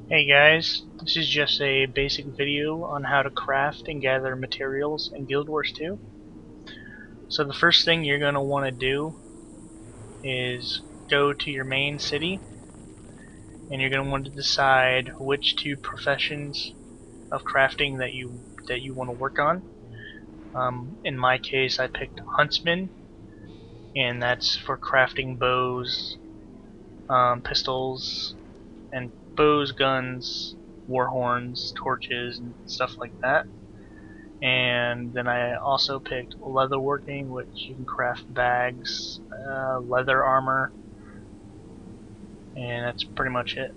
Hey guys, this is just a basic video on how to craft and gather materials in Guild Wars 2. So the first thing you're going to want to do is go to your main city, and you're going to want to decide which two professions of crafting that you want to work on. In my case, I picked Huntsman, and that's for crafting bows, pistols, and bows, guns, war horns, torches, and stuff like that. And then I also picked leatherworking, which you can craft bags, leather armor, and that's pretty much it.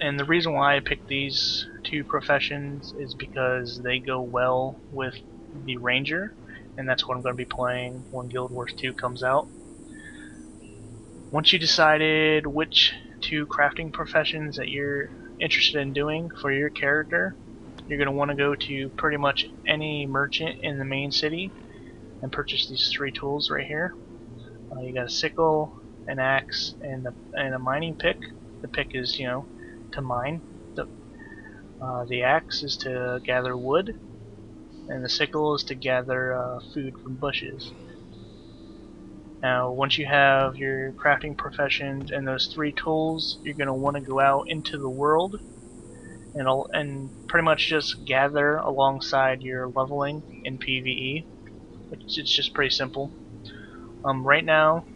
And the reason why I picked these two professions is because they go well with the ranger, and that's what I'm going to be playing when Guild Wars 2 comes out. Once you decided which two crafting professions that you're interested in doing for your character, you're going to want to go to pretty much any merchant in the main city and purchase these three tools right here. You got a sickle, an axe, and a mining pick. The pick is, to mine. The axe is to gather wood, and the sickle is to gather food from bushes. Now, once you have your crafting professions and those three tools, you're going to want to go out into the world and pretty much just gather alongside your leveling in PvE. It's just pretty simple. Right now,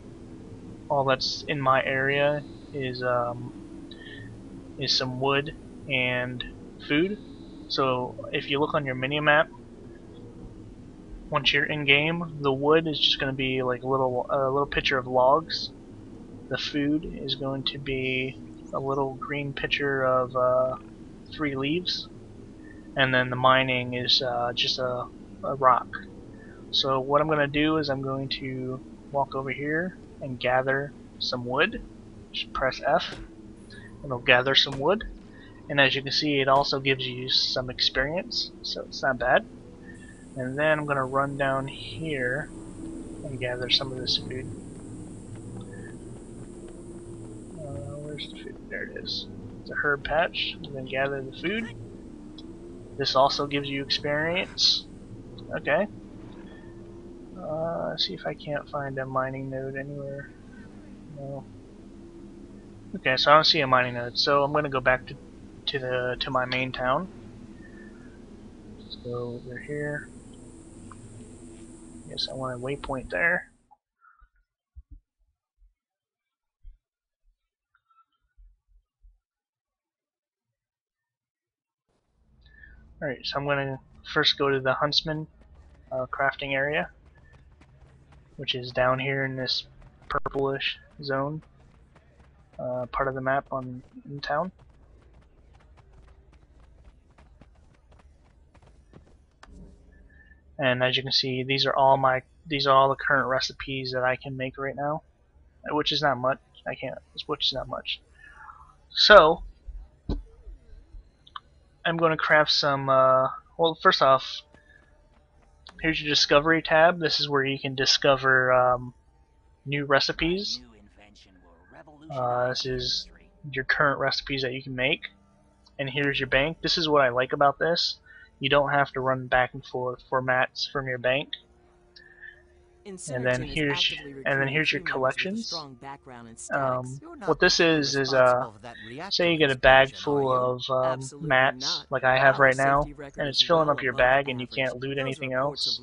all that's in my area is some wood and food. So if you look on your mini map, once you're in game, the wood is just going to be like a little picture of logs. The food is going to be a little green picture of 3 leaves, and then the mining is just a rock. So what I'm going to do is I'm going to walk over here and gather some wood. Just press F, and it'll gather some wood. And as you can see, it also gives you some experience, so it's not bad. And then I'm going to run down here and gather some of this food. Where's the food? There it is. It's a herb patch. I'm going to gather the food. This also gives you experience. Okay. See if I can't find a mining node anywhere. No. Okay, so I don't see a mining node, so I'm going to go back to my main town. Let's go over here. Yes, I want a waypoint there. Alright, so I'm going to first go to the Huntsman crafting area, which is down here in this purplish zone part of the map in town. And as you can see, these are all the current recipes that I can make right now, which is not much. Which is not much. So I'm going to craft some. Well, first off, here's your discovery tab. This is where you can discover new recipes. This is your current recipes that you can make. And here's your bank. This is what I like about this. You don't have to run back and forth for mats from your bank. And then here's your collections. What this is say you get a bag full of mats like I have right now, and it's filling up your bag and you can't loot anything else.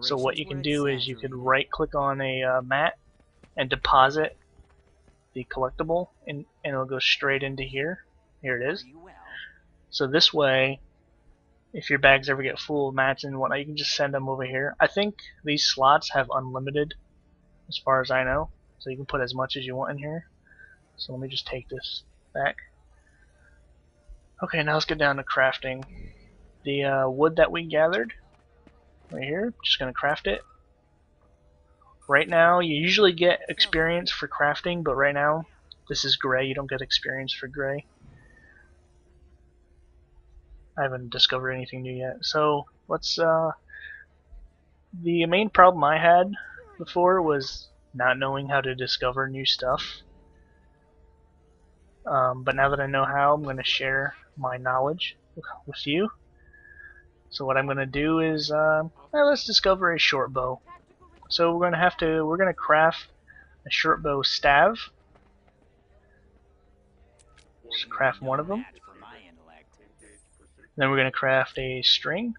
So what you can do is you could right click on a mat and deposit the collectible, and it'll go straight into here. Here it is. So this way, if your bags ever get full of mats and whatnot, you can just send them over here. I think these slots have unlimited, as far as I know, so you can put as much as you want in here. So let me just take this back. Okay, now let's get down to crafting. The wood that we gathered right here, just gonna craft it. Right now, you usually get experience for crafting, but right now, this is gray. You don't get experience for gray. I haven't discovered anything new yet. So let's. The main problem I had before was not knowing how to discover new stuff. But now that I know how, I'm going to share my knowledge with you. So what I'm going to do is, let's discover a short bow. So we're going to craft a short bow staff. Just craft one of them. Then we're going to craft a string.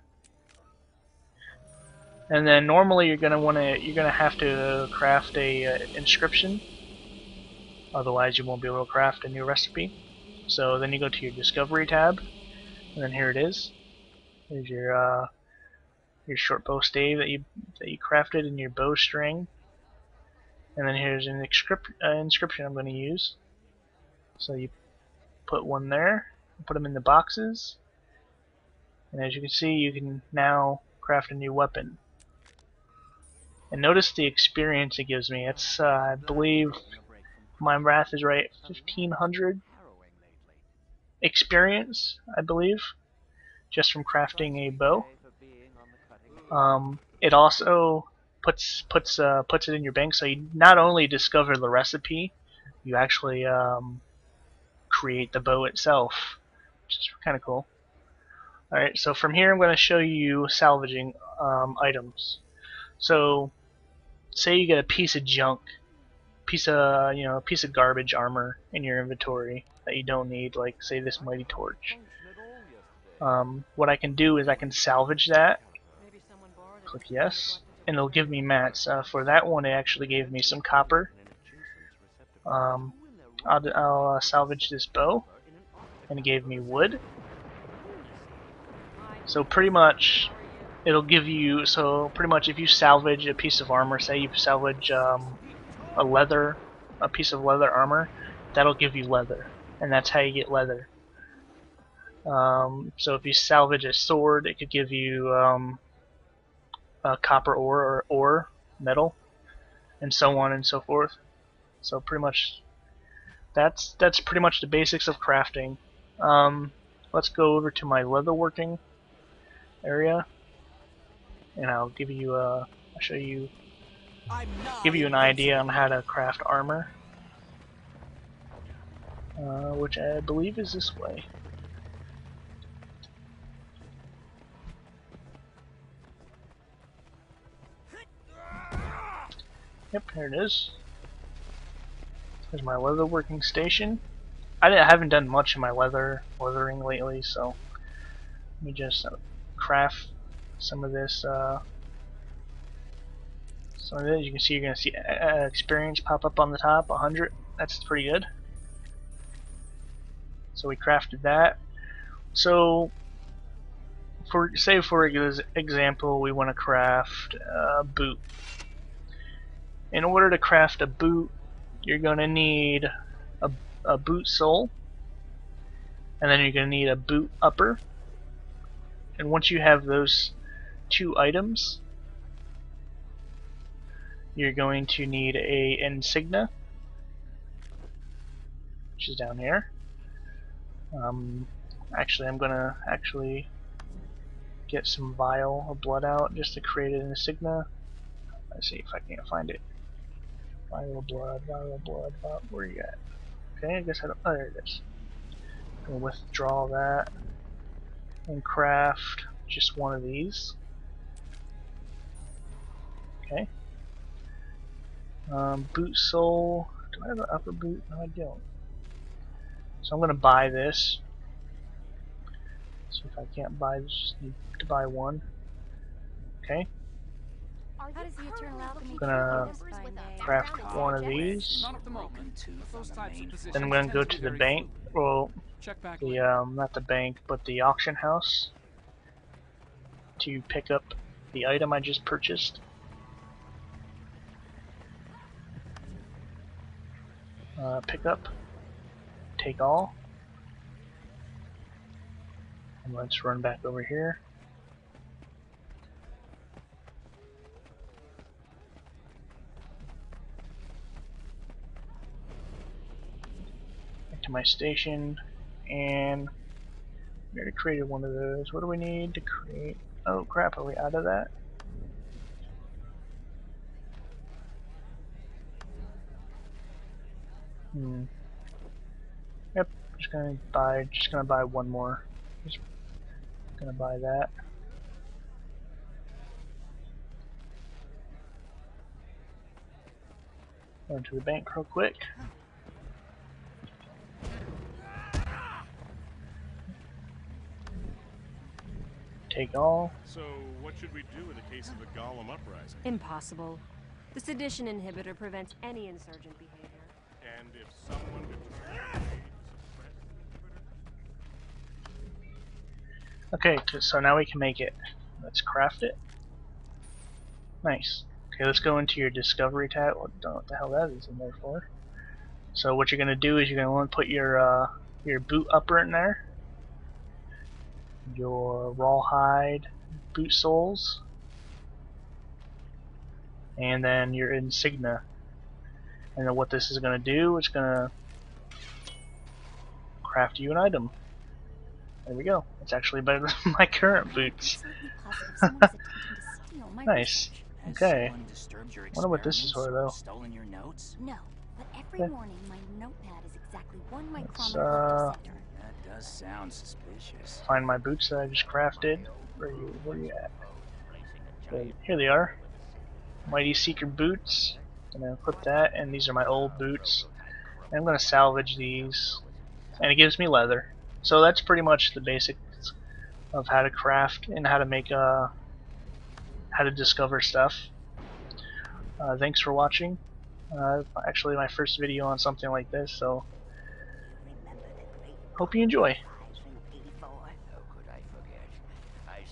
And then normally you're gonna have to craft a inscription. Otherwise, you won't be able to craft a new recipe. So then you go to your discovery tab, and then here it is. Here's your short bow stave that you crafted in your bowstring. And then here's an inscription I'm going to use. So you put one there, put them in the boxes, and as you can see, you can now craft a new weapon. And notice the experience it gives me. It's I believe my math is right, 1500 experience, I believe, just from crafting a bow. It also puts it in your bank, so you not only discover the recipe, you actually create the bow itself, which is kind of cool. Alright, so from here I'm going to show you salvaging items. So, say you get a piece of junk, piece of garbage armor in your inventory that you don't need, like say this mighty torch. What I can do is I can salvage that. Click yes, and it'll give me mats. For that one, it actually gave me some copper. I'll salvage this bow, and it gave me wood. So pretty much, it'll give you. So pretty much, if you salvage a piece of armor, say you salvage a piece of leather armor, that'll give you leather, and that's how you get leather. So if you salvage a sword, it could give you copper ore, metal, and so on and so forth. So pretty much, that's pretty much the basics of crafting. Let's go over to my leatherworking area, and I'll give you give you an idea on how to craft armor, which I believe is this way. Yep, here it is. There's my leatherworking station. I haven't done much in my leathering lately, so let me just craft some of this. Some of it, you can see, you're going to see experience pop up on the top, 100. That's pretty good. So we crafted that. So, for example, we want to craft a boot. In order to craft a boot, you're going to need a boot sole, and then you're going to need a boot upper. And once you have those two items, you're going to need a insignia, which is down here. Actually, I'm gonna get some vial of blood out just to create an insignia. Let's see if I can't find it. Vial of blood, where are you at? Okay, I guess I don't. Oh, there it is. I'm gonna withdraw that and craft just one of these. Okay. Boot sole. Do I have an upper boot? No, I don't. So I'm gonna buy this. See if I can't buy this. Just need to buy one. Okay. I'm gonna craft one of these. Then I'm gonna go to the bank. Well, the not the bank, but the auction house to pick up the item I just purchased. Pick up, take all, and let's run back over here. Back to my station, and we already created one of those. What do we need to create? Oh crap, are we out of that? Yep, just gonna buy one more. Just gonna buy that. Go to the bank real quick. Take all. So, what should we do in the case of a Golem uprising? Impossible. The sedition inhibitor prevents any insurgent behavior. And if someone betrays the suppress the inhibitor? Okay, so now we can make it. Let's craft it. Nice. Okay, let's go into your discovery tab. Don't know what the hell that is in there for. So what you're gonna do is you're gonna want to put your boot upper in there, your rawhide boot soles, and then your insignia. And then what this is gonna do, it's gonna craft you an item. There we go. It's actually better than my current boots. Nice. Okay. Wonder what this is for though. Stolen your notes? No, but every Okay. morning my notepad is exactly 1 Let's, micrometer left of center. That does sound suspicious. Find my boots that I just crafted. Where are you at? Okay, here they are. Mighty Seeker boots. I'm gonna put that, and these are my old boots. And I'm gonna salvage these, and it gives me leather. So that's pretty much the basics of how to craft and how to make how to discover stuff. Thanks for watching. Actually, my first video on something like this, so hope you enjoy.